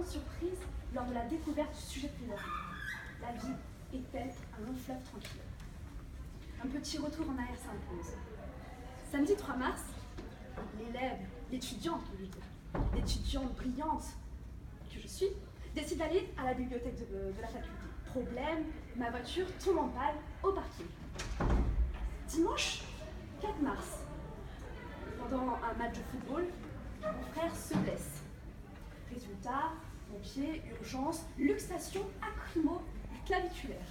grande surprise lors de la découverte du sujet de plaidoirie. La vie est-elle un long fleuve tranquille? Un petit retour en arrière s'impose. Samedi 3 mars, l'étudiante brillante que je suis, décide d'aller à la bibliothèque de la faculté. Problème, ma voiture tombe en panne au parking. Dimanche 4 mars, pendant un match de football, mon frère se blesse. Résultat, pompier, urgence, luxation acrymo-claviculaire.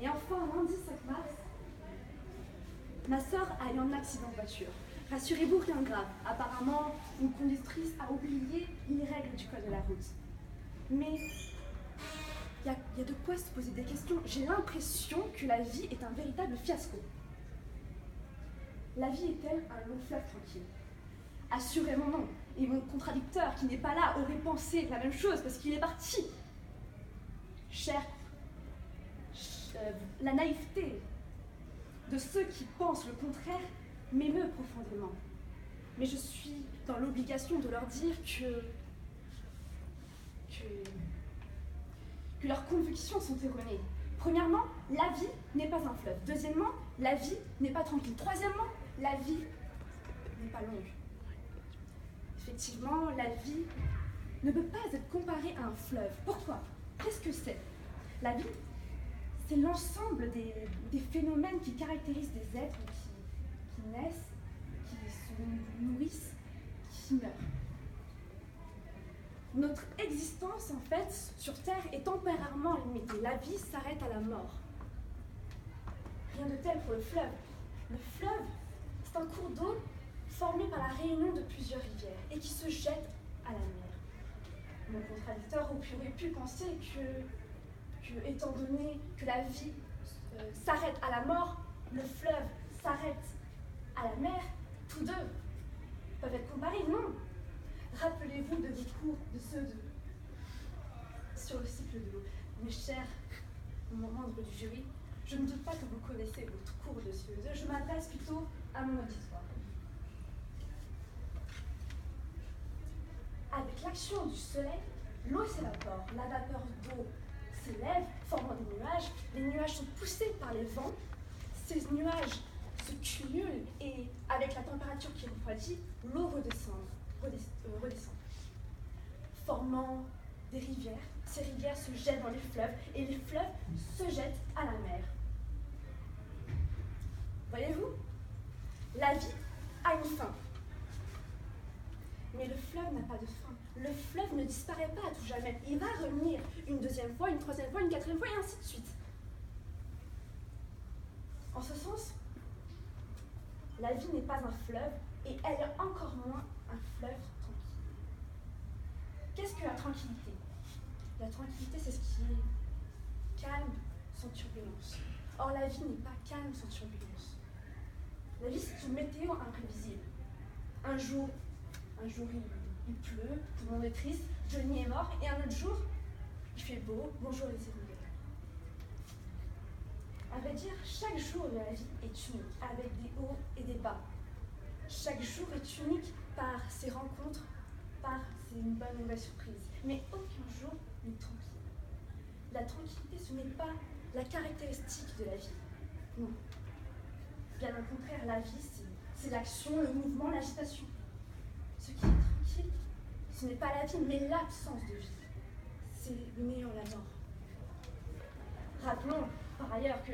Et enfin, lundi 5 mars, ma sœur a eu un accident de voiture. Rassurez-vous, rien de grave. Apparemment, une conductrice a oublié les règles du code de la route. Mais il y a de quoi se poser des questions. J'ai l'impression que la vie est un véritable fiasco. La vie est-elle un long fleuve tranquille? Assurément non. Et mon contradicteur, qui n'est pas là, aurait pensé la même chose parce qu'il est parti. La naïveté de ceux qui pensent le contraire m'émeut profondément. Mais je suis dans l'obligation de leur dire que leurs convictions sont erronées. Premièrement, la vie n'est pas un fleuve. Deuxièmement, la vie n'est pas tranquille. Troisièmement, la vie n'est pas longue. Effectivement, la vie ne peut pas être comparée à un fleuve. Pourquoi? Qu'est-ce que c'est? La vie, c'est l'ensemble des phénomènes qui caractérisent des êtres qui naissent, qui se nourrissent, qui meurent. Notre existence, en fait, sur Terre est temporairement limitée. La vie s'arrête à la mort. Rien de tel pour le fleuve. Le fleuve, c'est un cours d'eau formé par la réunion de plusieurs rivières et qui se jette à la mer. Mon contradicteur aurait pu penser que étant donné que la vie s'arrête à la mort, le fleuve s'arrête à la mer, tous deux peuvent être comparés. Non. Rappelez-vous de vos cours, sur le cycle de l'eau. Mes chers membres du jury, je ne doute pas que vous connaissez votre cours de CO2, je m'adresse plutôt à mon auditoire. Avec l'action du soleil, l'eau s'évapore, la vapeur d'eau s'élève, formant des nuages. Les nuages sont poussés par les vents. Ces nuages se cumulent et, avec la température qui refroidit, l'eau redescend, formant des rivières. Ces rivières se jettent dans les fleuves et les fleuves se jettent à la mer. Voyez-vous, la vie a une fin. Mais le fleuve n'a pas de fin. Le fleuve ne disparaît pas à tout jamais. Il va revenir une deuxième fois, une troisième fois, une quatrième fois, et ainsi de suite. En ce sens, la vie n'est pas un fleuve, et elle est encore moins un fleuve tranquille. Qu'est-ce que la tranquillité? La tranquillité, c'est ce qui est calme, sans turbulence. Or, la vie n'est pas calme, sans turbulence. La vie, c'est une météo imprévisible. Un jour, il pleut, tout le monde est triste, Johnny est mort, et un autre jour, il fait beau, bonjour les hirondelles. À vrai dire, chaque jour de la vie est unique, avec des hauts et des bas. Chaque jour est unique par ses rencontres, par ses bonnes nouvelles surprises. Mais aucun jour n'est tranquille. La tranquillité, ce n'est pas la caractéristique de la vie. Non. Bien au contraire, la vie, c'est l'action, le mouvement, l'agitation. Ce qui est tranquille, ce n'est pas la vie, mais l'absence de vie. C'est le néant, la mort. Rappelons par ailleurs que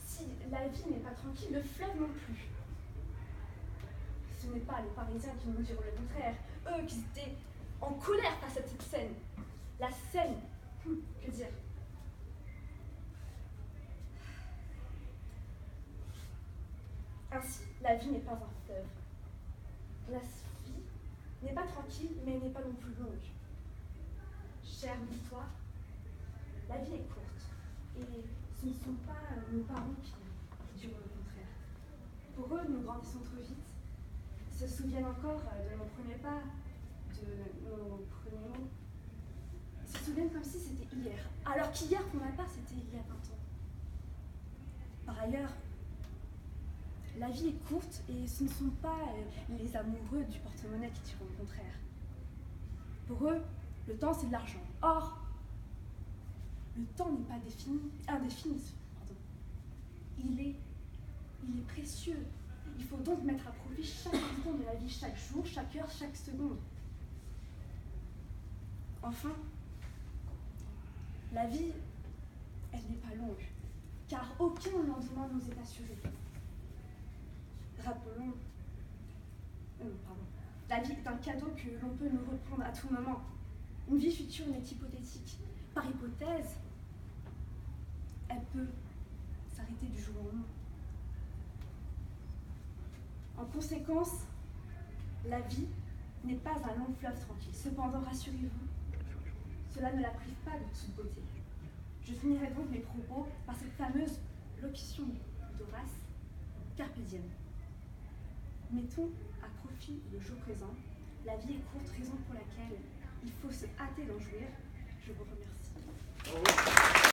si la vie n'est pas tranquille, le fleuve non plus. Ce n'est pas les Parisiens qui nous diront le contraire, eux qui étaient en colère face à cette scène. La scène, que dire? Ainsi, la vie n'est pas un fleuve. La vie n'est pas tranquille, mais elle n'est pas non plus longue. Chère auditoire, la vie est courte, et ce ne sont pas nos parents qui diront le contraire. Pour eux, nous grandissons trop vite. Ils se souviennent encore de nos premiers pas, de nos premiers mots. Ils se souviennent comme si c'était hier, alors qu'hier, pour ma part, c'était il y a 20 ans. Par ailleurs, la vie est courte et ce ne sont pas les amoureux du porte-monnaie qui diront le contraire. Pour eux, le temps c'est de l'argent. Or, le temps n'est pas indéfini. Pardon. Il est précieux. Il faut donc mettre à profit chaque instant de la vie, chaque jour, chaque heure, chaque seconde. Enfin, la vie, elle n'est pas longue, car aucun lendemain nous est assuré. Rappelons, la vie est un cadeau que l'on peut nous reprendre à tout moment. Une vie future n'est hypothétique. Par hypothèse, elle peut s'arrêter du jour au lendemain. En conséquence, la vie n'est pas un long fleuve tranquille. Cependant, rassurez-vous, cela ne la prive pas de toute beauté. Je finirai donc mes propos par cette fameuse locution d'Horace, Carpe diem. Mettons à profit le jour présent. La vie est courte, raison pour laquelle il faut se hâter d'en jouir. Je vous remercie.